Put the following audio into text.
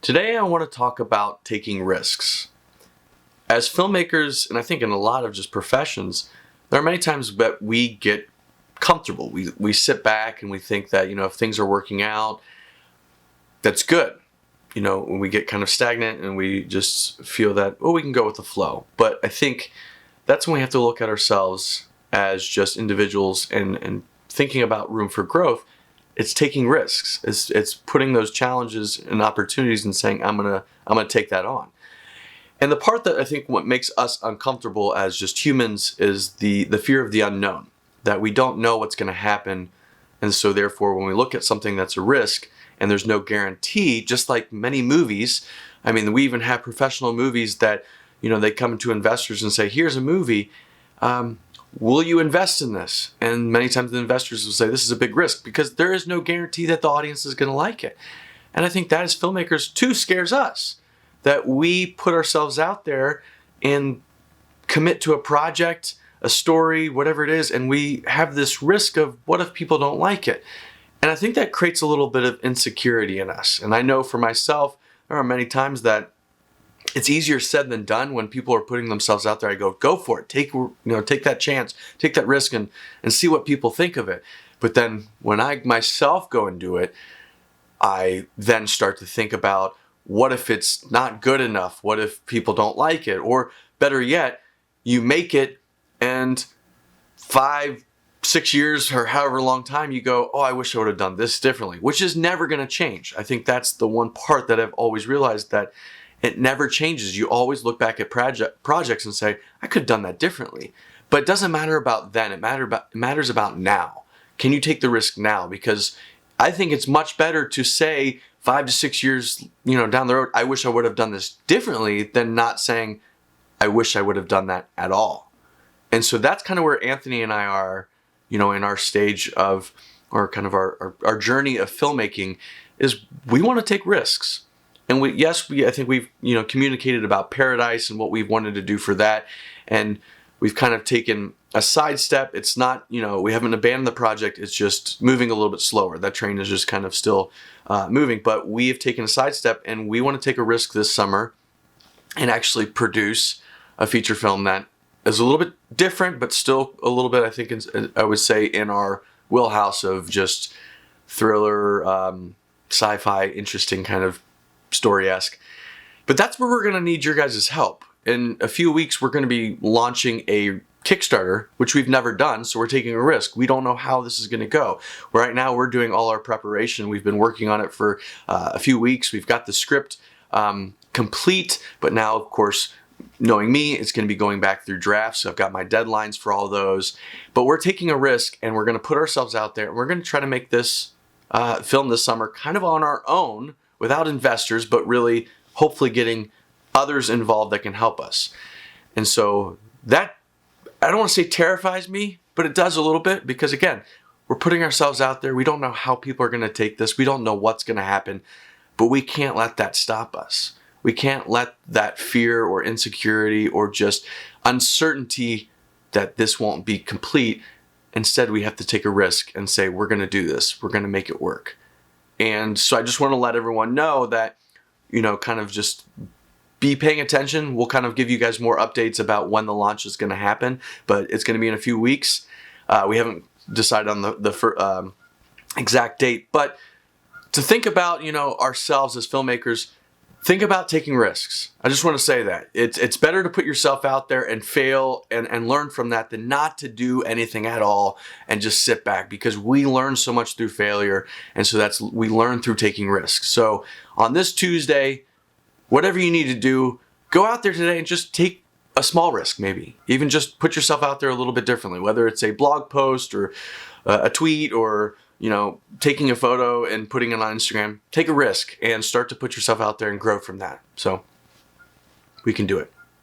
Today I want to talk about taking risks. As filmmakers, and I think in a lot of just professions, there are many times that we get comfortable. We sit back and we think that, if things are working out, that's good. When we get kind of stagnant and we just feel that, we can go with the flow. But I think that's when we have to look at ourselves as just individuals and thinking about room for growth. It's taking risks. It's putting those challenges and opportunities and saying, I'm gonna take that on. And the part that I think what makes us uncomfortable as just humans is the fear of the unknown, that we don't know what's going to happen. And so therefore, when we look at something that's a risk and there's no guarantee, just like many movies, we even have professional movies that, they come to investors and say, here's a movie, will you invest in this? And many times the investors will say, this is a big risk because there is no guarantee that the audience is going to like it. And I think that as filmmakers too scares us, that we put ourselves out there and commit to a project, a story, whatever it is, and we have this risk of what if people don't like it? And I think that creates a little bit of insecurity in us. And I know for myself, there are many times that it's easier said than done when people are putting themselves out there. I go for it. Take that chance, take that risk and see what people think of it. But then when I myself go and do it, I then start to think about, what if it's not good enough? What if people don't like it? Or better yet, you make it and 5, 6 years or however long time you go, I wish I would have done this differently, which is never going to change. I think that's the one part that I've always realized, that it never changes. You always look back at projects and say, I could have done that differently. But it doesn't matter about then. It matters about now. Can you take the risk now? Because I think it's much better to say 5 to 6 years, down the road, I wish I would have done this differently, than not saying, I wish I would have done that at all. And so that's kind of where Anthony and I are, in our stage of, or kind of our journey of filmmaking, is we want to take risks. And I think we've, communicated about Paradise and what we've wanted to do for that. And we've kind of taken a sidestep. It's not, we haven't abandoned the project. It's just moving a little bit slower. That train is just kind of still moving. But we have taken a sidestep, and we want to take a risk this summer and actually produce a feature film that is a little bit different, but still a little bit, I think, I would say, in our wheelhouse of just thriller, sci-fi, interesting kind of story-esque. But that's where we're going to need your guys' help. In a few weeks, we're going to be launching a Kickstarter, which we've never done, so we're taking a risk. We don't know how this is going to go. Right now, we're doing all our preparation. We've been working on it for a few weeks. We've got the script complete, but now, of course, knowing me, it's going to be going back through drafts. So I've got my deadlines for all those. But we're taking a risk, and we're going to put ourselves out there, and we're going to try to make this film this summer kind of on our own, without investors, but really hopefully getting others involved that can help us. And so that, I don't want to say terrifies me, but it does a little bit, because again, we're putting ourselves out there. We don't know how people are going to take this. We don't know what's going to happen, but we can't let that stop us. We can't let that fear or insecurity or just uncertainty that this won't be complete. Instead, we have to take a risk and say, we're going to do this. We're going to make it work. And so I just want to let everyone know that, kind of just be paying attention. We'll kind of give you guys more updates about when the launch is going to happen, but it's going to be in a few weeks. We haven't decided on the exact date, but to think about, ourselves as filmmakers, think about taking risks. I just want to say that it's better to put yourself out there and fail and learn from that than not to do anything at all and just sit back, because we learn so much through failure. And so we learn through taking risks. So on this Tuesday, whatever you need to do, go out there today and just take a small risk, maybe. Even just put yourself out there a little bit differently, whether it's a blog post or a tweet or taking a photo and putting it on Instagram. Take a risk and start to put yourself out there and grow from that. So we can do it.